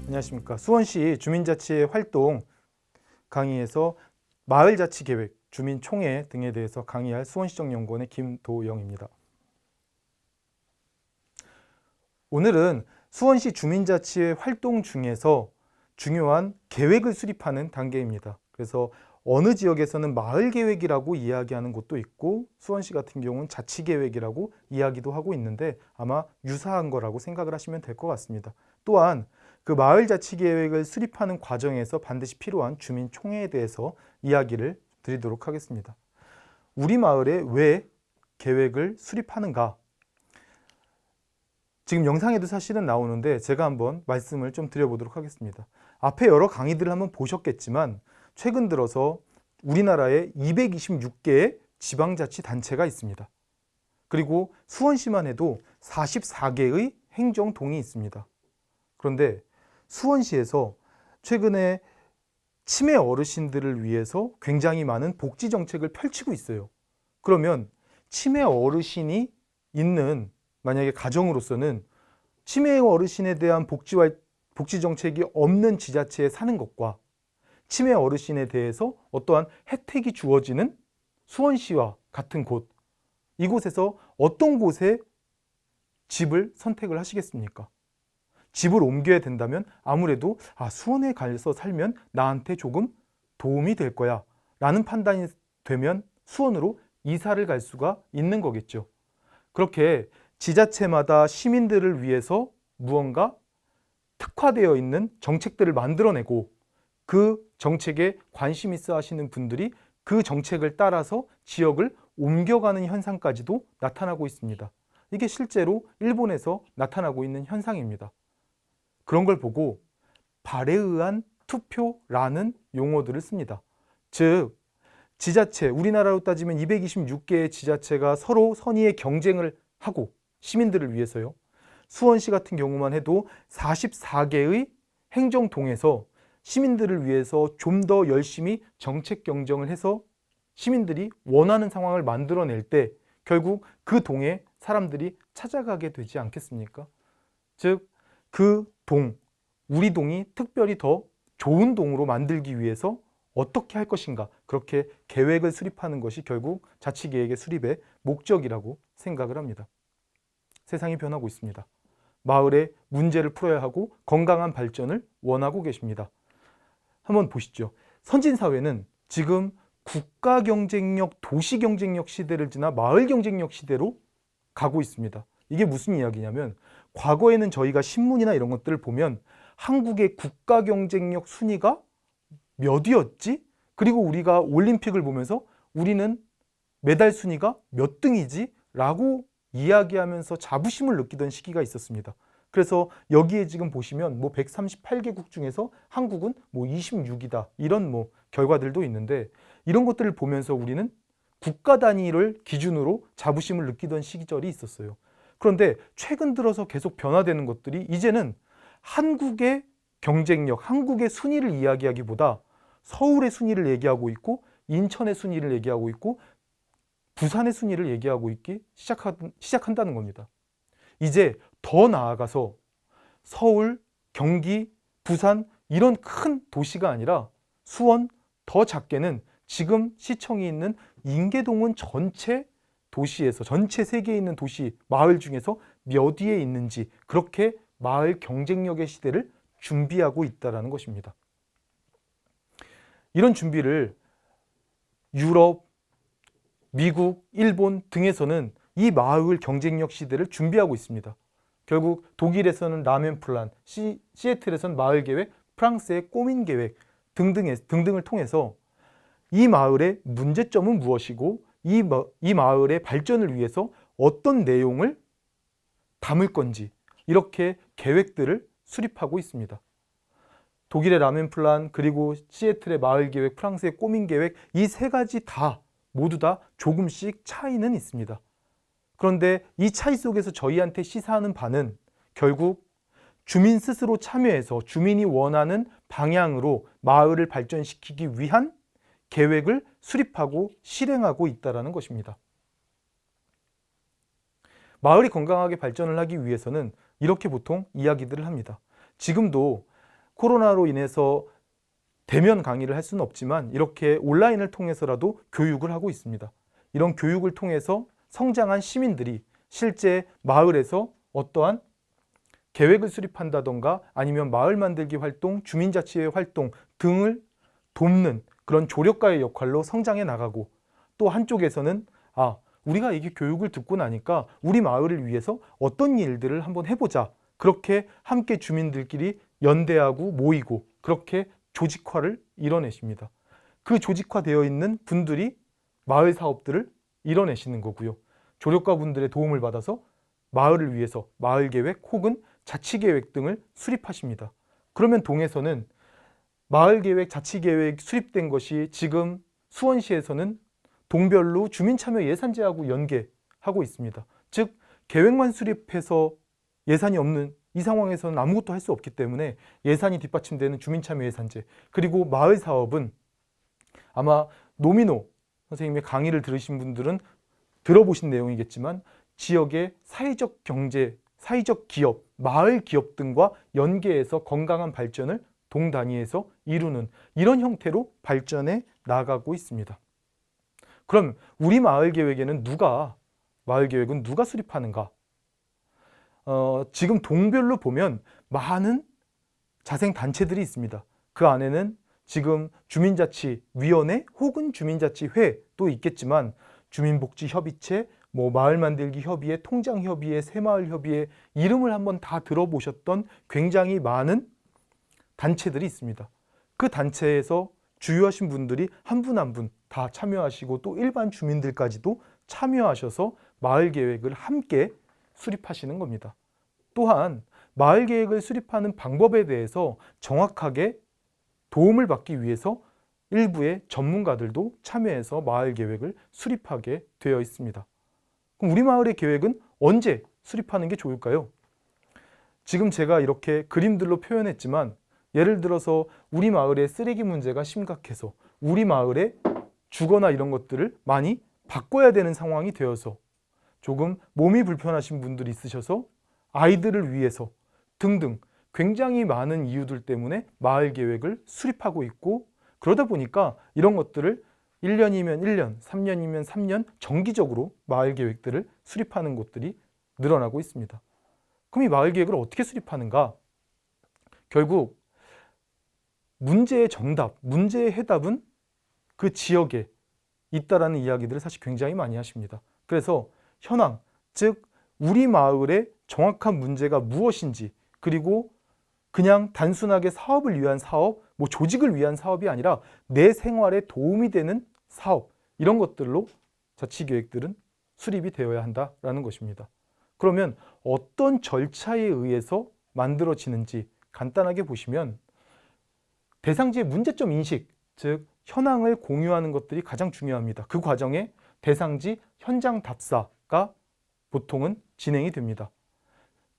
안녕하십니까. 수원시 주민자치의 활동 강의에서 마을자치계획, 주민총회 등에 대해서 강의할 수원시정연구원의 김도영입니다. 오늘은 수원시 주민자치의 활동 중에서 중요한 계획을 수립하는 단계입니다. 그래서 어느 지역에서는 마을계획이라고 이야기하는 곳도 있고 수원시 같은 경우는 자치계획이라고 이야기도 하고 있는데 아마 유사한 거라고 생각을 하시면 될 것 같습니다. 또한 그 마을자치계획을 수립하는 과정에서 반드시 필요한 주민총회에 대해서 이야기를 드리도록 하겠습니다. 우리 마을에 왜 계획을 수립하는가? 지금 영상에도 사실은 나오는데 제가 한번 말씀을 좀 드려보도록 하겠습니다. 앞에 여러 강의들을 한번 보셨겠지만 최근 들어서 우리나라에 226개의 지방자치단체가 있습니다. 그리고 수원시만 해도 44개의 행정동이 있습니다. 그런데 수원시에서 최근에 치매 어르신들을 위해서 굉장히 많은 복지 정책을 펼치고 있어요. 그러면 치매 어르신이 있는 만약에 가정으로서는 치매 어르신에 대한 복지 정책이 없는 지자체에 사는 것과 치매 어르신에 대해서 어떠한 혜택이 주어지는 수원시와 같은 곳, 이곳에서 어떤 곳에 집을 선택을 하시겠습니까? 집을 옮겨야 된다면 아무래도 수원에 가서 살면 나한테 조금 도움이 될 거야 라는 판단이 되면 수원으로 이사를 갈 수가 있는 거겠죠. 그렇게 지자체마다 시민들을 위해서 무언가 특화되어 있는 정책들을 만들어내고 그 정책에 관심 있어 하시는 분들이 그 정책을 따라서 지역을 옮겨가는 현상까지도 나타나고 있습니다. 이게 실제로 일본에서 나타나고 있는 현상입니다. 그런 걸 보고 발에 의한 투표라는 용어들을 씁니다. 즉 지자체, 우리나라로 따지면 226개의 지자체가 서로 선의의 경쟁을 하고 시민들을 위해서요. 수원시 같은 경우만 해도 44개의 행정동에서 시민들을 위해서 좀 더 열심히 정책 경쟁을 해서 시민들이 원하는 상황을 만들어낼 때 결국 그 동에 사람들이 찾아가게 되지 않겠습니까? 즉 그 동, 우리 동이 특별히 더 좋은 동으로 만들기 위해서 어떻게 할 것인가, 그렇게 계획을 수립하는 것이 결국 자치계획의 수립의 목적이라고 생각을 합니다. 세상이 변하고 있습니다. 마을의 문제를 풀어야 하고 건강한 발전을 원하고 계십니다. 한번 보시죠. 선진사회는 지금 국가 경쟁력, 도시 경쟁력 시대를 지나 마을 경쟁력 시대로 가고 있습니다. 이게 무슨 이야기냐면 과거에는 저희가 신문이나 이런 것들을 보면 한국의 국가 경쟁력 순위가 몇이었지? 그리고 우리가 올림픽을 보면서 우리는 메달 순위가 몇 등이지? 라고 이야기하면서 자부심을 느끼던 시기가 있었습니다. 그래서 여기에 지금 보시면 138개국 중에서 한국은 26이다. 이런 결과들도 있는데 이런 것들을 보면서 우리는 국가 단위를 기준으로 자부심을 느끼던 시절이 있었어요. 그런데 최근 들어서 계속 변화되는 것들이 이제는 한국의 경쟁력, 한국의 순위를 이야기하기보다 서울의 순위를 얘기하고 있고 인천의 순위를 얘기하고 있고 부산의 순위를 얘기하고 있기 시작한다는 겁니다. 이제 더 나아가서 서울, 경기, 부산 이런 큰 도시가 아니라 수원, 더 작게는 지금 시청이 있는 인계동은 전체 도시에서 전체 세계에 있는 도시, 마을 중에서 몇 위에 있는지 그렇게 마을 경쟁력의 시대를 준비하고 있다는 것입니다. 이런 준비를 유럽, 미국, 일본 등에서는 이 마을 경쟁력 시대를 준비하고 있습니다. 결국 독일에서는 라멘 플란, 시애틀에서는 마을 계획, 프랑스의 꼬민 계획 등등을 통해서 이 마을의 문제점은 무엇이고 이 마을의 발전을 위해서 어떤 내용을 담을 건지 이렇게 계획들을 수립하고 있습니다. 독일의 라멘 플란, 그리고 시애틀의 마을 계획, 프랑스의 꼬민 계획 이 세 가지 다 모두 다 조금씩 차이는 있습니다. 그런데 이 차이 속에서 저희한테 시사하는 바는 결국 주민 스스로 참여해서 주민이 원하는 방향으로 마을을 발전시키기 위한 계획을 수립하고 실행하고 있다는 것입니다. 마을이 건강하게 발전을 하기 위해서는 이렇게 보통 이야기들을 합니다. 지금도 코로나로 인해서 대면 강의를 할 수는 없지만 이렇게 온라인을 통해서라도 교육을 하고 있습니다. 이런 교육을 통해서 성장한 시민들이 실제 마을에서 어떠한 계획을 수립한다던가 아니면 마을 만들기 활동, 주민자치회 활동 등을 돕는 그런 조력가의 역할로 성장해 나가고, 또 한쪽에서는 우리가 이게 교육을 듣고 나니까 우리 마을을 위해서 어떤 일들을 한번 해보자. 그렇게 함께 주민들끼리 연대하고 모이고 그렇게 조직화를 이뤄내십니다. 그 조직화되어 있는 분들이 마을 사업들을 이뤄내시는 거고요. 조력가 분들의 도움을 받아서 마을을 위해서 마을 계획 혹은 자치 계획 등을 수립하십니다. 그러면 동에서는 마을 계획, 자치 계획 수립된 것이 지금 수원시에서는 동별로 주민참여 예산제하고 연계하고 있습니다. 즉 계획만 수립해서 예산이 없는 이 상황에서는 아무것도 할 수 없기 때문에 예산이 뒷받침되는 주민참여 예산제, 그리고 마을 사업은 아마 노민호 선생님의 강의를 들으신 분들은 들어보신 내용이겠지만 지역의 사회적 경제, 사회적 기업, 마을 기업 등과 연계해서 건강한 발전을 동단위에서 이루는 이런 형태로 발전해 나가고 있습니다. 그럼 우리 마을 계획은 누가 수립하는가? 지금 동별로 보면 많은 자생단체들이 있습니다. 그 안에는 지금 주민자치위원회 혹은 주민자치회도 있겠지만 주민복지협의체, 마을만들기협의회, 통장협의회, 새마을협의회 이름을 한번 다 들어보셨던 굉장히 많은 단체들이 있습니다. 그 단체에서 주요하신 분들이 한 분 한 분 다 참여하시고 또 일반 주민들까지도 참여하셔서 마을 계획을 함께 수립하시는 겁니다. 또한 마을 계획을 수립하는 방법에 대해서 정확하게 도움을 받기 위해서 일부의 전문가들도 참여해서 마을 계획을 수립하게 되어 있습니다. 그럼 우리 마을의 계획은 언제 수립하는 게 좋을까요? 지금 제가 이렇게 그림들로 표현했지만 예를 들어서 우리 마을의 쓰레기 문제가 심각해서 우리 마을에 주거나 이런 것들을 많이 바꿔야 되는 상황이 되어서 조금 몸이 불편하신 분들이 있으셔서 아이들을 위해서 등등 굉장히 많은 이유들 때문에 마을 계획을 수립하고 있고, 그러다 보니까 이런 것들을 1년이면 1년, 3년이면 3년 정기적으로 마을 계획들을 수립하는 곳들이 늘어나고 있습니다. 그럼 이 마을 계획을 어떻게 수립하는가? 결국 문제의 정답, 문제의 해답은 그 지역에 있다라는 이야기들을 사실 굉장히 많이 하십니다. 그래서 현황, 즉 우리 마을의 정확한 문제가 무엇인지, 그리고 그냥 단순하게 사업을 위한 사업, 조직을 위한 사업이 아니라 내 생활에 도움이 되는 사업, 이런 것들로 자치계획들은 수립이 되어야 한다라는 것입니다. 그러면 어떤 절차에 의해서 만들어지는지 간단하게 보시면 대상지의 문제점 인식, 즉 현황을 공유하는 것들이 가장 중요합니다. 그 과정에 대상지 현장 답사가 보통은 진행이 됩니다.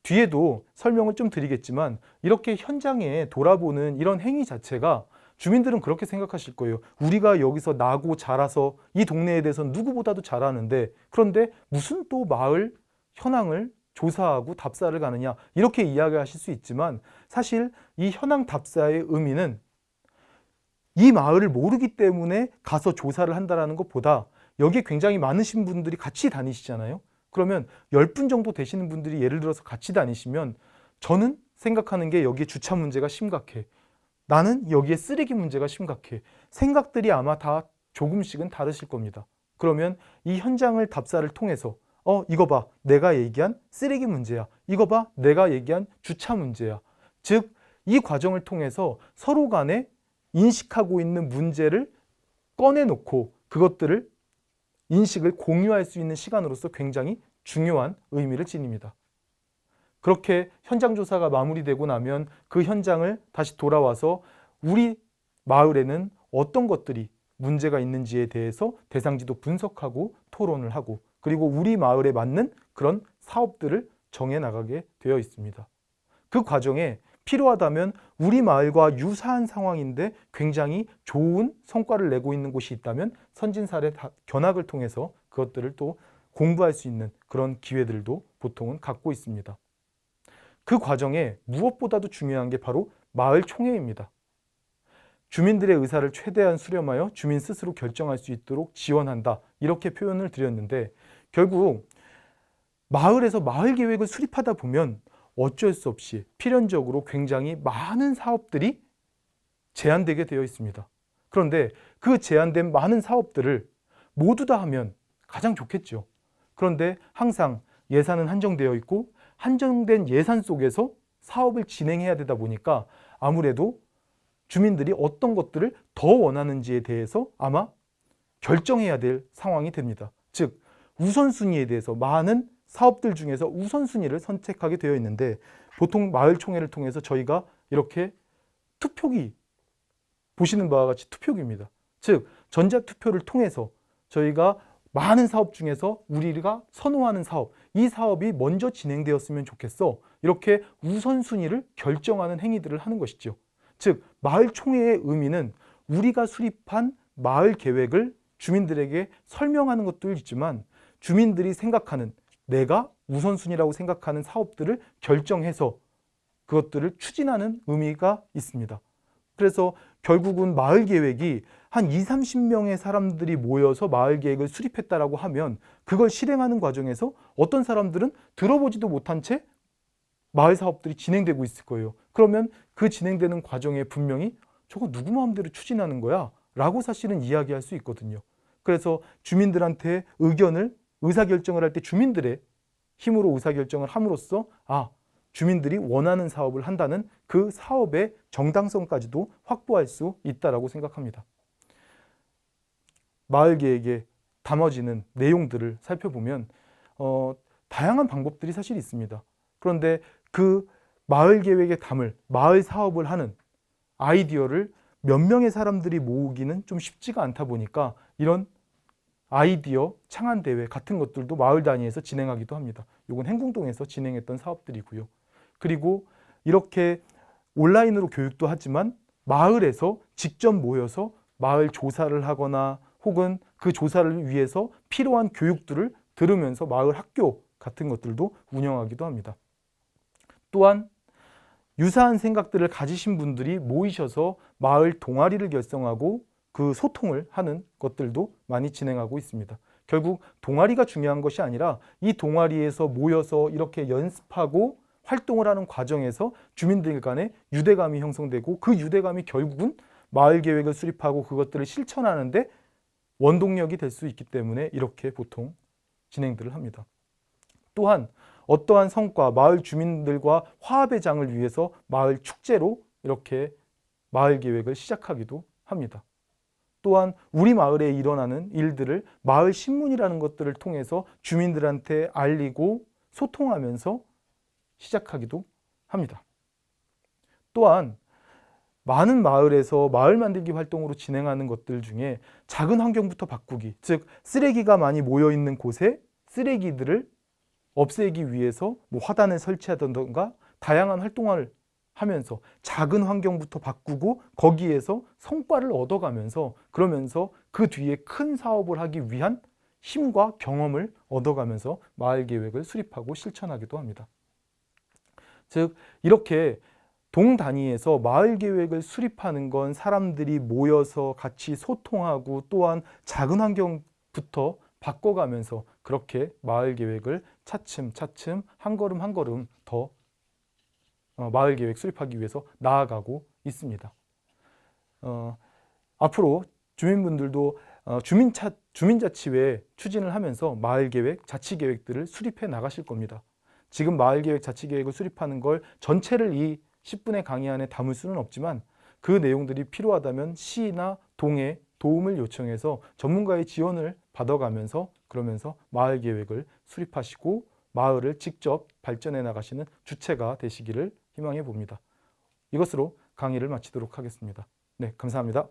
뒤에도 설명을 좀 드리겠지만 이렇게 현장에 돌아보는 이런 행위 자체가 주민들은 그렇게 생각하실 거예요. 우리가 여기서 나고 자라서 이 동네에 대해서 누구보다도 잘 아는데, 그런데 무슨 또 마을 현황을 조사하고 답사를 가느냐, 이렇게 이야기하실 수 있지만 사실 이 현황 답사의 의미는 이 마을을 모르기 때문에 가서 조사를 한다는 것보다 여기에 굉장히 많으신 분들이 같이 다니시잖아요. 그러면 10분 정도 되시는 분들이 예를 들어서 같이 다니시면 저는 생각하는 게 여기에 주차 문제가 심각해. 나는 여기에 쓰레기 문제가 심각해. 생각들이 아마 다 조금씩은 다르실 겁니다. 그러면 이 현장을 답사를 통해서 이거 봐, 내가 얘기한 쓰레기 문제야. 이거 봐, 내가 얘기한 주차 문제야. 즉, 이 과정을 통해서 서로 간에 인식하고 있는 문제를 꺼내놓고 그것들을 인식을 공유할 수 있는 시간으로서 굉장히 중요한 의미를 지닙니다. 그렇게 현장 조사가 마무리되고 나면 그 현장을 다시 돌아와서 우리 마을에는 어떤 것들이 문제가 있는지에 대해서 대상지도 분석하고 토론을 하고, 그리고 우리 마을에 맞는 그런 사업들을 정해 나가게 되어 있습니다. 그 과정에 필요하다면 우리 마을과 유사한 상황인데 굉장히 좋은 성과를 내고 있는 곳이 있다면 선진 사례 견학을 통해서 그것들을 또 공부할 수 있는 그런 기회들도 보통은 갖고 있습니다. 그 과정에 무엇보다도 중요한 게 바로 마을 총회입니다. 주민들의 의사를 최대한 수렴하여 주민 스스로 결정할 수 있도록 지원한다. 이렇게 표현을 드렸는데 결국 마을에서 마을 계획을 수립하다 보면 어쩔 수 없이 필연적으로 굉장히 많은 사업들이 제한되게 되어 있습니다. 그런데 그 제한된 많은 사업들을 모두 다 하면 가장 좋겠죠. 그런데 항상 예산은 한정되어 있고 한정된 예산 속에서 사업을 진행해야 되다 보니까 아무래도 주민들이 어떤 것들을 더 원하는지에 대해서 아마 결정해야 될 상황이 됩니다. 즉 우선순위에 대해서 많은 사업들 중에서 우선순위를 선택하게 되어 있는데 보통 마을총회를 통해서 저희가 이렇게 투표기 보시는 바와 같이 투표기입니다. 즉 전자투표를 통해서 저희가 많은 사업 중에서 우리가 선호하는 사업, 이 사업이 먼저 진행되었으면 좋겠어. 이렇게 우선순위를 결정하는 행위들을 하는 것이죠. 즉 마을총회의 의미는 우리가 수립한 마을 계획을 주민들에게 설명하는 것도 있지만 주민들이 생각하는 내가 우선순위라고 생각하는 사업들을 결정해서 그것들을 추진하는 의미가 있습니다. 그래서 결국은 마을 계획이 한 20, 30명의 사람들이 모여서 마을 계획을 수립했다라고 하면 그걸 실행하는 과정에서 어떤 사람들은 들어보지도 못한 채 마을 사업들이 진행되고 있을 거예요. 그러면 그 진행되는 과정에 분명히 저거 누구 마음대로 추진하는 거야? 라고 사실은 이야기할 수 있거든요. 그래서 주민들한테 의사결정을 할 때 주민들의 힘으로 의사결정을 함으로써 주민들이 원하는 사업을 한다는 그 사업의 정당성까지도 확보할 수 있다고 생각합니다. 마을계획에 담아지는 내용들을 살펴보면 다양한 방법들이 사실 있습니다. 그런데 그 마을계획에 담을 마을 사업을 하는 아이디어를 몇 명의 사람들이 모으기는 좀 쉽지가 않다 보니까 이런 아이디어 창안대회 같은 것들도 마을 단위에서 진행하기도 합니다. 이건 행궁동에서 진행했던 사업들이고요. 그리고 이렇게 온라인으로 교육도 하지만 마을에서 직접 모여서 마을 조사를 하거나 혹은 그 조사를 위해서 필요한 교육들을 들으면서 마을 학교 같은 것들도 운영하기도 합니다. 또한 유사한 생각들을 가지신 분들이 모이셔서 마을 동아리를 결성하고 그 소통을 하는 것들도 많이 진행하고 있습니다. 결국 동아리가 중요한 것이 아니라 이 동아리에서 모여서 이렇게 연습하고 활동을 하는 과정에서 주민들 간에 유대감이 형성되고 그 유대감이 결국은 마을 계획을 수립하고 그것들을 실천하는데 원동력이 될 수 있기 때문에 이렇게 보통 진행들을 합니다. 또한 어떠한 성과, 마을 주민들과 화합의 장을 위해서 마을 축제로 이렇게 마을 계획을 시작하기도 합니다. 또한 우리 마을에 일어나는 일들을 마을 신문이라는 것들을 통해서 주민들한테 알리고 소통하면서 시작하기도 합니다. 또한 많은 마을에서 마을 만들기 활동으로 진행하는 것들 중에 작은 환경부터 바꾸기, 즉 쓰레기가 많이 모여 있는 곳에 쓰레기들을 없애기 위해서 화단을 설치하던가 다양한 활동을 하면서 작은 환경부터 바꾸고 거기에서 성과를 얻어가면서 그러면서 그 뒤에 큰 사업을 하기 위한 힘과 경험을 얻어가면서 마을 계획을 수립하고 실천하기도 합니다. 즉 이렇게 동 단위에서 마을 계획을 수립하는 건 사람들이 모여서 같이 소통하고 또한 작은 환경부터 바꿔가면서 그렇게 마을 계획을 차츰차츰 한 걸음 한 걸음 더 마을 계획 수립하기 위해서 나아가고 있습니다. 앞으로 주민분들도 주민자치회 추진을 하면서 마을 계획, 자치 계획들을 수립해 나가실 겁니다. 지금 마을 계획, 자치 계획을 수립하는 걸 전체를 이 10분의 강의 안에 담을 수는 없지만 그 내용들이 필요하다면 시나 동에 도움을 요청해서 전문가의 지원을 받아가면서 그러면서 마을 계획을 수립하시고 마을을 직접 발전해 나가시는 주체가 되시기를 희망해 봅니다. 이것으로 강의를 마치도록 하겠습니다. 네, 감사합니다.